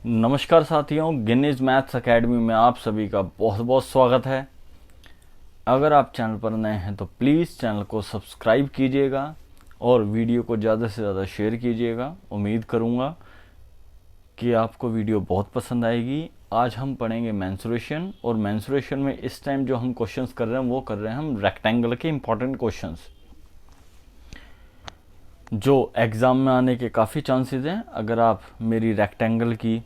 नमस्कार साथियों, Guinness maths academy में आप सभी का बहुत बहुत स्वागत है। अगर आप चैनल पर नए हैं तो प्लीज़ चैनल को सब्सक्राइब कीजिएगा और वीडियो को ज़्यादा से ज़्यादा शेयर कीजिएगा। उम्मीद करूँगा कि आपको वीडियो बहुत पसंद आएगी। आज हम पढ़ेंगे मेंसुरेशन, और मेंसुरेशन में इस टाइम जो हम क्वेश्चंस कर रहे हैं वो कर रहे हैं हम रेक्टेंगल के इम्पॉर्टेंट क्वेश्चंस जो एग्ज़ाम में आने के काफ़ी चांसेस हैं। अगर आप मेरी रेक्टेंगल की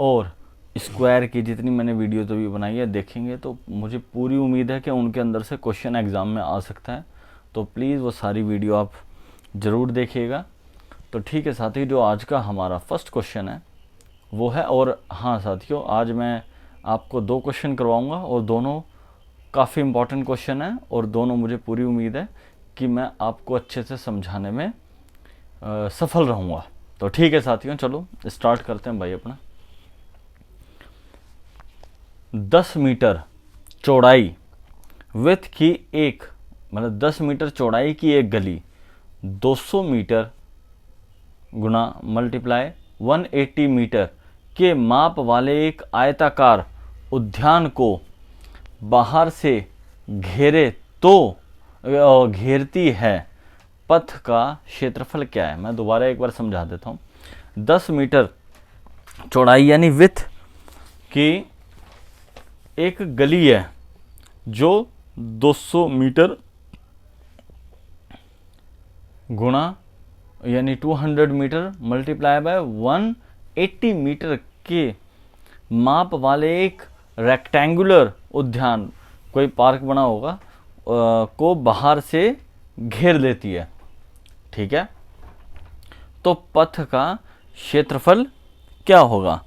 और स्क्वायर की जितनी मैंने वीडियो तो भी बनाई है देखेंगे तो मुझे पूरी उम्मीद है कि उनके अंदर से क्वेश्चन एग्ज़ाम में आ सकता है। तो प्लीज़ वो सारी वीडियो आप ज़रूर देखिएगा। तो ठीक है साथी, जो आज का हमारा फर्स्ट क्वेश्चन है वो है, और हाँ साथियों, आज मैं आपको दो क्वेश्चन करवाऊँगा और दोनों काफ़ी इम्पॉर्टेंट क्वेश्चन हैं और दोनों मुझे पूरी उम्मीद है कि मैं आपको अच्छे से समझाने में सफल रहूँगा। तो ठीक है साथियों, चलो स्टार्ट करते हैं भाई अपना। 10 मीटर चौड़ाई विथ की एक, मतलब 10 मीटर चौड़ाई की एक गली 200 मीटर गुना मल्टीप्लाई 180 मीटर के माप वाले एक आयताकार उद्यान को बाहर से घेरे तो घेरती है, पथ का क्षेत्रफल क्या है। मैं दोबारा एक बार समझा देता हूँ। 10 मीटर चौड़ाई यानी विथ की एक गली है जो 200 मीटर गुणा यानी 200 मीटर मल्टीप्लाई बाय 180 मीटर के माप वाले एक रेक्टेंगुलर उद्यान, कोई पार्क बना होगा, को बाहर से घेर लेती है। ठीक है, तो पथ का क्षेत्रफल क्या होगा।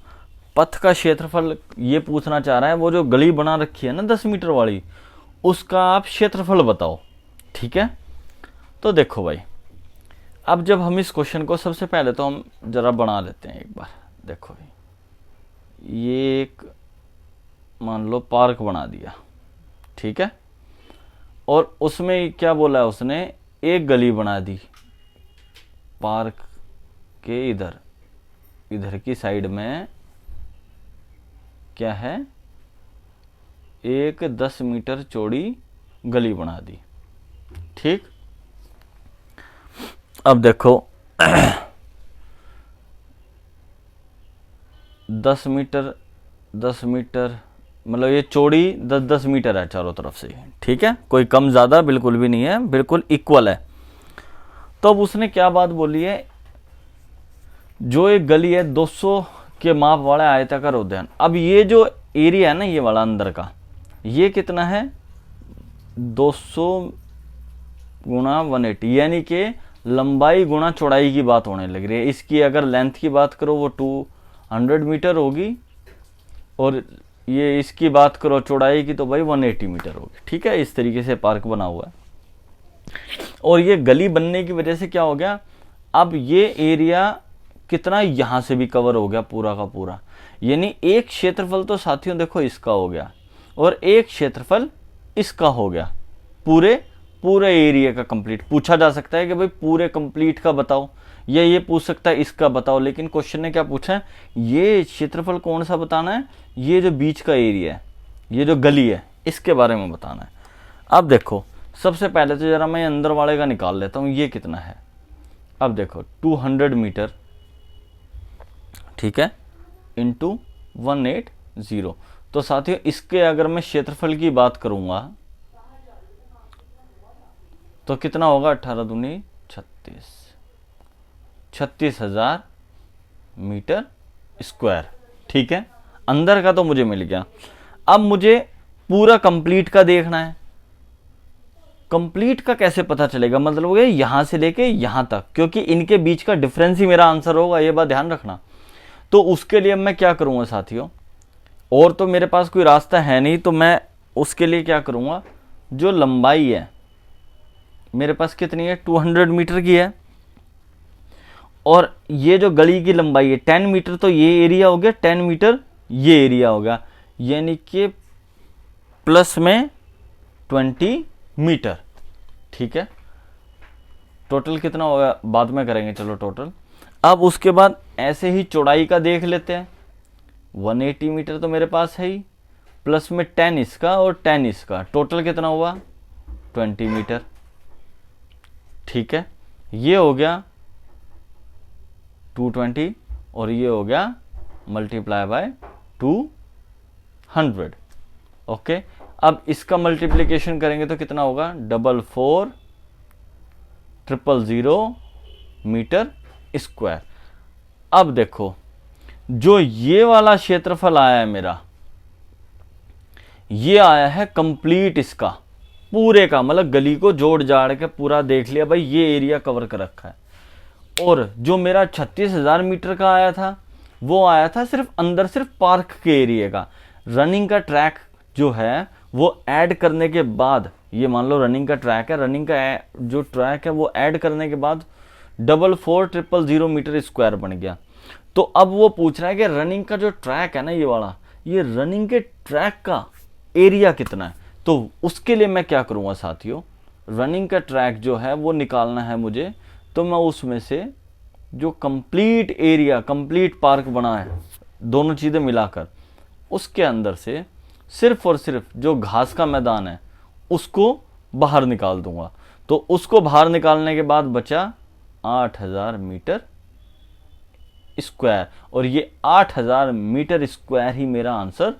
पथ का क्षेत्रफल ये पूछना चाह रहा है, वो जो गली बना रखी है ना 10 मीटर वाली, उसका आप क्षेत्रफल बताओ। ठीक है, तो देखो भाई, अब जब हम इस क्वेश्चन को सबसे पहले तो हम जरा बना लेते हैं एक बार। देखो भाई, ये एक मान लो पार्क बना दिया, ठीक है, और उसमें क्या बोला है उसने, एक गली बना दी पार्क के इधर की साइड में क्या है, एक 10 मीटर चौड़ी गली बना दी। ठीक, अब देखो 10 मीटर मतलब ये चौड़ी 10-10 मीटर है चारों तरफ से। ठीक है, कोई कम ज़्यादा बिल्कुल भी नहीं है, बिल्कुल इक्वल है। तो अब उसने क्या बात बोली है, जो एक गली है 200 के माप वाला आयताकार उद्यान। अब ये जो एरिया है ना, ये वाला अंदर का, ये कितना है 200 गुणा 180, यानी कि लंबाई गुणा चौड़ाई की बात होने लग रही है। इसकी अगर लेंथ की बात करो वो 200 मीटर होगी, और ये इसकी बात करो चौड़ाई की तो भाई 180 मीटर होगी। ठीक है, इस तरीके से पार्क बना हुआ है। और ये गली बनने की वजह से क्या हो गया, अब ये एरिया कितना यहाँ से भी कवर हो गया पूरा का पूरा, यानी एक क्षेत्रफल तो साथियों देखो इसका हो गया और एक क्षेत्रफल इसका हो गया। पूरे एरिया का कंप्लीट पूछा जा सकता है कि भाई पूरे कंप्लीट का बताओ, या ये पूछ सकता है इसका बताओ, लेकिन क्वेश्चन ने क्या पूछा है, ये क्षेत्रफल कौन सा बताना है, ये जो बीच का एरिया है, ये जो गली है, इसके बारे में बताना है। अब देखो सबसे पहले तो जरा मैं अंदर वाले का निकाल लेता हूँ, ये कितना है। अब देखो 200 मीटर, ठीक है, इंटू 180। तो साथियों इसके अगर मैं क्षेत्रफल की बात करूंगा तो कितना होगा, 18 दूनी 36,000 मीटर स्क्वायर। ठीक है, अंदर का तो मुझे मिल गया। अब मुझे पूरा कंप्लीट का देखना है। कंप्लीट का कैसे पता चलेगा, मतलब यहां से लेके यहां तक, क्योंकि इनके बीच का डिफरेंस ही मेरा आंसर होगा, ये बात ध्यान रखना। तो उसके लिए मैं क्या करूंगा साथियों, और तो मेरे पास कोई रास्ता है नहीं, तो मैं उसके लिए क्या करूंगा, जो लंबाई है मेरे पास कितनी है 200 मीटर की है, और ये जो गली की लंबाई है 10 मीटर, तो ये एरिया हो गया 10 मीटर, ये एरिया हो गया, यानी कि प्लस में 20 मीटर। ठीक है, टोटल कितना होगा बाद में करेंगे, चलो टोटल। अब उसके बाद ऐसे ही चौड़ाई का देख लेते हैं, 180 मीटर तो मेरे पास है ही, प्लस में 10 इसका और 10 इसका, टोटल कितना हुआ 20 मीटर। ठीक है, ये हो गया 220 और ये हो गया मल्टीप्लाई बाय 200। ओके, अब इसका मल्टीप्लिकेशन करेंगे तो कितना होगा 44,000 मीटर स्क्वायर। अब देखो जो ये वाला क्षेत्रफल आया है मेरा, ये आया है कंप्लीट इसका पूरे का, मतलब गली को जोड़ जाड़ के पूरा देख लिया भाई, ये एरिया कवर कर रखा है। और जो मेरा 36,000 मीटर का आया था वो आया था सिर्फ अंदर, सिर्फ पार्क के एरिया का। रनिंग का ट्रैक जो है वो ऐड करने के बाद, ये मान लो रनिंग का ट्रैक है, रनिंग का जो ट्रैक है वो ऐड करने के बाद 44,000 मीटर स्क्वायर बन गया। तो अब वो पूछ रहा है कि रनिंग का जो ट्रैक है ना ये वाला, ये रनिंग के ट्रैक का एरिया कितना है। तो उसके लिए मैं क्या करूँगा साथियों, रनिंग का ट्रैक जो है वो निकालना है मुझे। तो मैं उसमें से जो कंप्लीट एरिया, कंप्लीट पार्क बना है दोनों चीज़ें मिलाकर, उसके अंदर से सिर्फ और सिर्फ जो घास का मैदान है उसको बाहर निकाल दूंगा। तो उसको बाहर निकालने के बाद बचा 8,000 मीटर स्क्वायर, और ये 8,000 मीटर स्क्वायर ही मेरा आंसर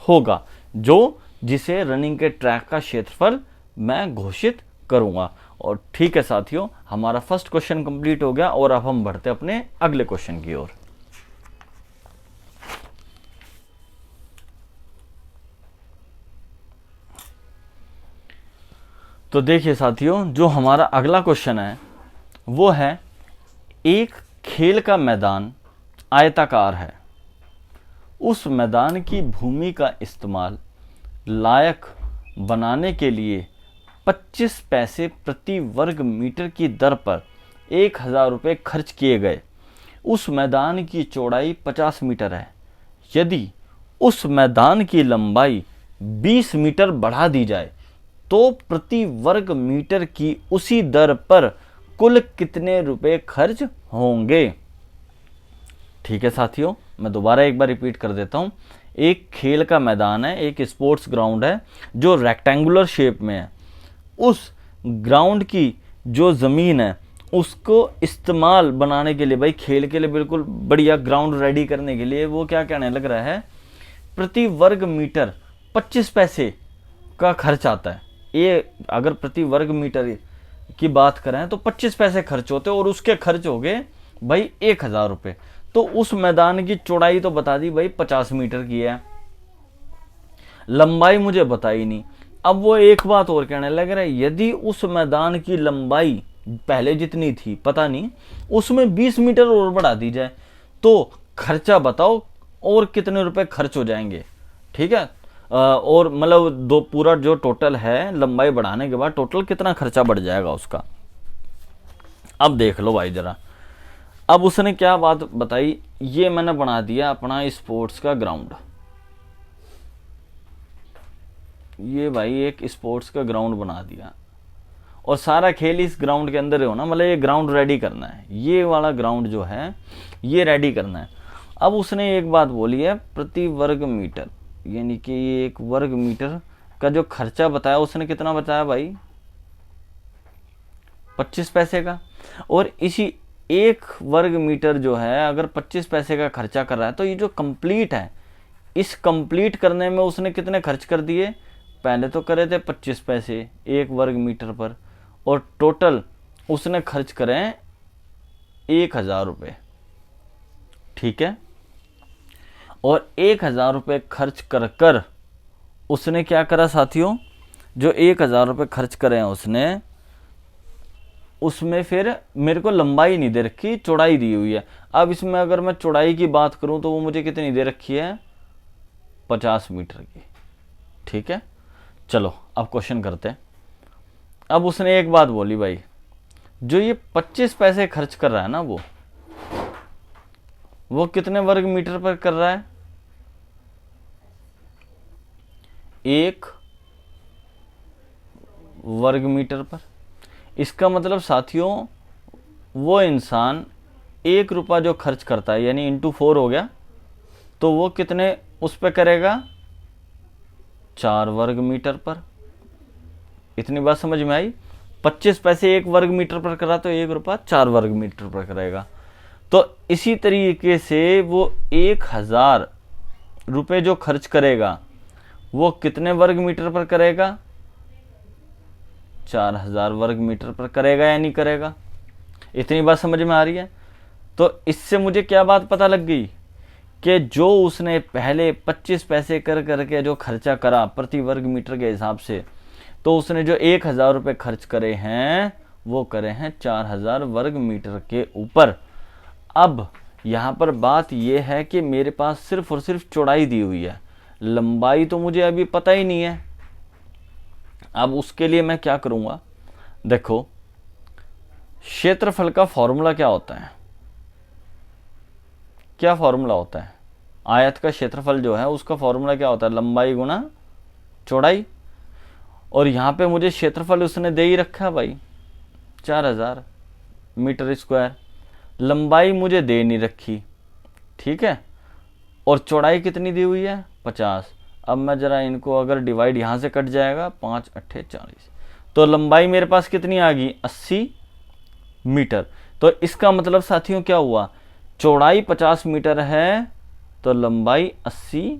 होगा, जो जिसे रनिंग के ट्रैक का क्षेत्रफल मैं घोषित करूंगा। और ठीक है साथियों, हमारा फर्स्ट क्वेश्चन कंप्लीट हो गया और अब हम बढ़ते अपने अगले क्वेश्चन की ओर। तो देखिए साथियों, जो हमारा अगला क्वेश्चन है वो है, एक खेल का मैदान आयताकार है, उस मैदान की भूमि का इस्तेमाल लायक बनाने के लिए 25 पैसे प्रति वर्ग मीटर की दर पर 1,000 रुपये खर्च किए गए। उस मैदान की चौड़ाई 50 मीटर है। यदि उस मैदान की लंबाई 20 मीटर बढ़ा दी जाए तो प्रति वर्ग मीटर की उसी दर पर कुल कितने रुपए खर्च होंगे। ठीक है साथियों, मैं दोबारा एक बार रिपीट कर देता हूं। एक खेल का मैदान है, एक स्पोर्ट्स ग्राउंड है जो रेक्टेंगुलर शेप में है। उस ग्राउंड की जो ज़मीन है उसको इस्तेमाल बनाने के लिए, भाई खेल के लिए बिल्कुल बढ़िया ग्राउंड रेडी करने के लिए, वो क्या कहने लग रहा है, प्रति वर्ग मीटर 25 पैसे का खर्च आता है। ये अगर प्रति वर्ग मीटर की बात करें तो 25 पैसे खर्च होते और उसके खर्च हो गए भाई 1,000 रुपये। तो उस मैदान की चौड़ाई तो बता दी भाई 50 मीटर की है, लंबाई मुझे बताई नहीं। अब वो एक बात और कहने लग रहा है, यदि उस मैदान की लंबाई पहले जितनी थी पता नहीं, उसमें 20 मीटर और बढ़ा दी जाए तो खर्चा बताओ और कितने रुपए खर्च हो जाएंगे। ठीक है, और मतलब दो पूरा जो टोटल है लंबाई बढ़ाने के बाद टोटल कितना खर्चा बढ़ जाएगा उसका। अब देख लो भाई जरा, अब उसने क्या बात बताई, ये मैंने बना दिया अपना स्पोर्ट्स का ग्राउंड। ये भाई एक स्पोर्ट्स का ग्राउंड बना दिया और सारा खेल इस ग्राउंड के अंदर ही होना, मतलब ये ग्राउंड रेडी करना है, ये वाला ग्राउंड जो है ये रेडी करना है। अब उसने एक बात बोली है, प्रति वर्ग मीटर, यानी कि ये एक वर्ग मीटर का जो खर्चा बताया उसने कितना बताया भाई 25 पैसे का। और इसी एक वर्ग मीटर जो है अगर 25 पैसे का खर्चा कर रहा है तो ये जो कंप्लीट है, इस कंप्लीट करने में उसने कितने खर्च कर दिए, पहले तो करे थे 25 पैसे एक वर्ग मीटर पर, और टोटल उसने खर्च करे 1,000 रुपये। ठीक है, और 1,000 रुपये खर्च कर कर उसने क्या करा साथियों, जो 1,000 रुपये खर्च करे हैं उसने, उसमें फिर मेरे को लंबाई नहीं दे रखी, चौड़ाई दी हुई है। अब इसमें अगर मैं चौड़ाई की बात करूं तो वो मुझे कितनी दे रखी है, 50 मीटर की। ठीक है, चलो अब क्वेश्चन करते हैं। अब उसने एक बात बोली भाई, जो ये 25 पैसे खर्च कर रहा है ना वो कितने वर्ग मीटर पर कर रहा है, 1 वर्ग मीटर पर। इसका मतलब साथियों वो इंसान 1 रुपया जो खर्च करता है, यानी इंटू 4 हो गया, तो वो कितने उस पे करेगा, 4 वर्ग मीटर पर। इतनी बात समझ में आई। 25 पैसे 1 वर्ग मीटर पर करा तो 1 रुपया 4 वर्ग मीटर पर करेगा। तो इसी तरीके से वो 1000 रुपये जो खर्च करेगा वो कितने वर्ग मीटर पर करेगा, 4000 वर्ग मीटर पर करेगा या नहीं करेगा। इतनी बात समझ में आ रही है। तो इससे मुझे क्या बात पता लग गई कि जो उसने पहले 25 पैसे कर करके जो खर्चा करा प्रति वर्ग मीटर के हिसाब से, तो उसने जो 1000 रुपये खर्च करे हैं वो करे हैं 4000 वर्ग मीटर के ऊपर। अब यहाँ पर बात यह है कि मेरे पास सिर्फ और सिर्फ चौड़ाई दी हुई है, लंबाई तो मुझे अभी पता ही नहीं है। अब उसके लिए मैं क्या करूँगा, देखो क्षेत्रफल का फॉर्मूला क्या होता है, क्या फॉर्मूला होता है, आयत का क्षेत्रफल जो है उसका फॉर्मूला क्या होता है, लंबाई गुना चौड़ाई। और यहाँ पे मुझे क्षेत्रफल उसने दे ही रखा है भाई 4000 मीटर स्क्वायर, लंबाई मुझे दे नहीं रखी, ठीक है, और चौड़ाई कितनी दी हुई है 50। अब मैं जरा इनको अगर डिवाइड यहाँ से कट जाएगा, 5 8 40, तो लंबाई मेरे पास कितनी आ गई 80 मीटर। तो इसका मतलब साथियों क्या हुआ, चौड़ाई 50 मीटर है तो लंबाई 80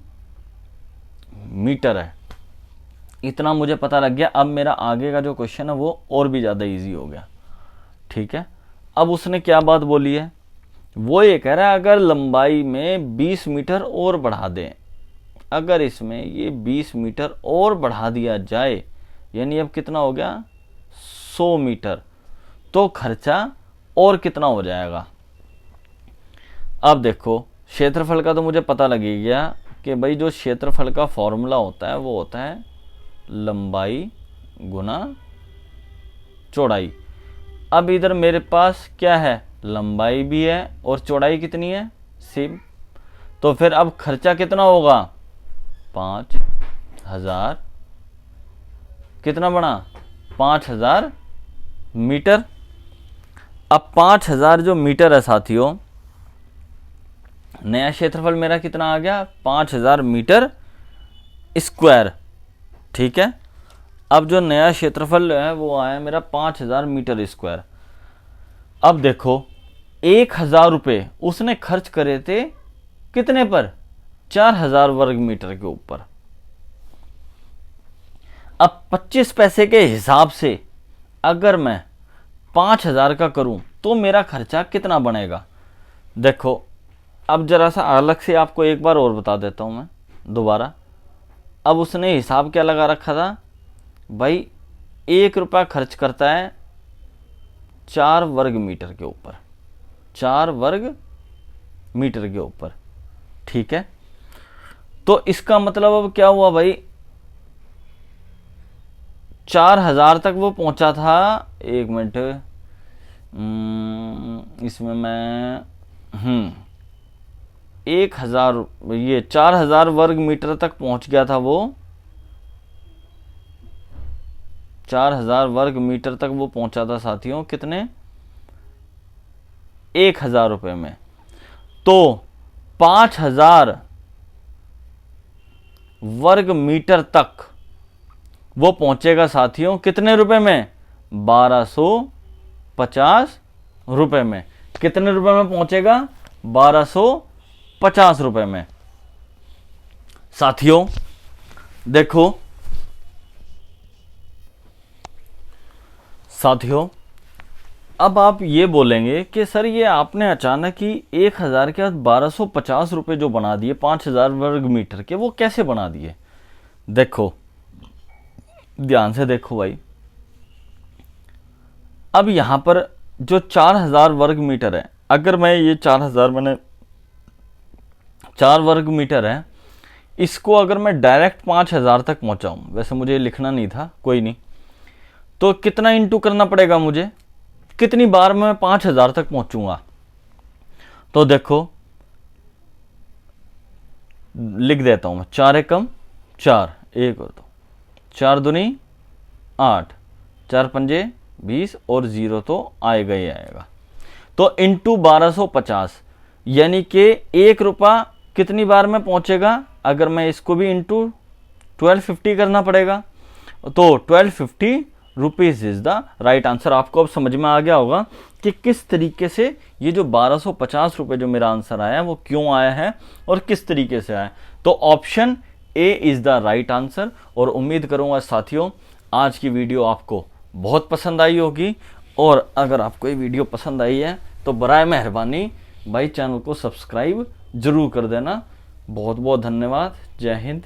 मीटर है। इतना मुझे पता लग गया। अब मेरा आगे का जो क्वेश्चन है वो और भी ज़्यादा इजी हो गया, ठीक है। अब उसने क्या बात बोली है, वो ये कह रहा है अगर लंबाई में 20 मीटर और बढ़ा दें, अगर इसमें ये 20 मीटर और बढ़ा दिया जाए, यानी अब कितना हो गया 100 मीटर, तो खर्चा और कितना हो जाएगा। अब देखो क्षेत्रफल का तो मुझे पता लग ही गया कि भाई जो क्षेत्रफल का फॉर्मूला होता है वो होता है लंबाई गुना चौड़ाई। अब इधर मेरे पास क्या है, लंबाई भी है और चौड़ाई कितनी है सेम, तो फिर अब खर्चा कितना होगा 5000, कितना बना 5000 मीटर। अब 5000 जो मीटर है साथियों, नया क्षेत्रफल मेरा कितना आ गया 5000 मीटर स्क्वायर, ठीक है। अब जो नया क्षेत्रफल है वो आया मेरा 5000 मीटर स्क्वायर। अब देखो 1000 रुपये उसने खर्च करे थे कितने पर, 4000 वर्ग मीटर के ऊपर। अब 25 पैसे के हिसाब से अगर मैं 5000 का करूं तो मेरा खर्चा कितना बनेगा। देखो अब जरा सा अलग से आपको एक बार और बता देता हूं मैं दोबारा। अब उसने हिसाब क्या लगा रखा था भाई, 1 रुपया खर्च करता है 4 वर्ग मीटर के ऊपर, 4 वर्ग मीटर के ऊपर, ठीक है। तो इसका मतलब अब क्या हुआ भाई, 4000 तक वो पहुंचा था। एक मिनट, इसमें मैं 1000, ये 4000 वर्ग मीटर तक पहुंच गया था वो, 4000 वर्ग मीटर तक वो पहुंचा था साथियों, कितने 1000 रुपये में। तो 5000 वर्ग मीटर तक वो पहुंचेगा साथियों कितने रुपए में, 1250 रुपए में। कितने रुपए में पहुंचेगा, 1250 रुपए में। साथियों देखो, साथियों अब आप ये बोलेंगे कि सर ये आपने अचानक ही 1000 के बाद 1250 रुपये जो बना दिए 5000 वर्ग मीटर के, वो कैसे बना दिए। देखो ध्यान से देखो भाई, अब यहां पर जो 4000 वर्ग मीटर है, अगर मैं ये 4000 मैंने 4 वर्ग मीटर है, इसको अगर मैं डायरेक्ट 5000 तक पहुंचाऊं, वैसे मुझे लिखना नहीं था, कोई नहीं, तो कितना इंटू करना पड़ेगा मुझे, कितनी बार मैं 5000 तक पहुंचूंगा। तो देखो लिख देता हूं मैं, 4 एकम 4, एक और 2, 4 दूनी 8, 4 पंजे 20 और 0 तो आएगा ही आएगा। तो इंटू 1250, यानी कि 1 रुपया कितनी बार में पहुंचेगा, अगर मैं इसको भी इंटू 1250 करना पड़ेगा, तो 1250 rupees is the right answer. आपको अब समझ में आ गया होगा कि किस तरीके से ये जो 1250 रुपये जो मेरा आंसर आया वो क्यों आया है और किस तरीके से आया। तो option A is the right answer. और उम्मीद करूंगा साथियों आज की वीडियो आपको बहुत पसंद आई होगी, और अगर आपको ये वीडियो पसंद आई है तो बराए मेहरबानी भाई चैनल को सब्सक्राइब जरूर कर देना। बहुत बहुत धन्यवाद। जय हिंद,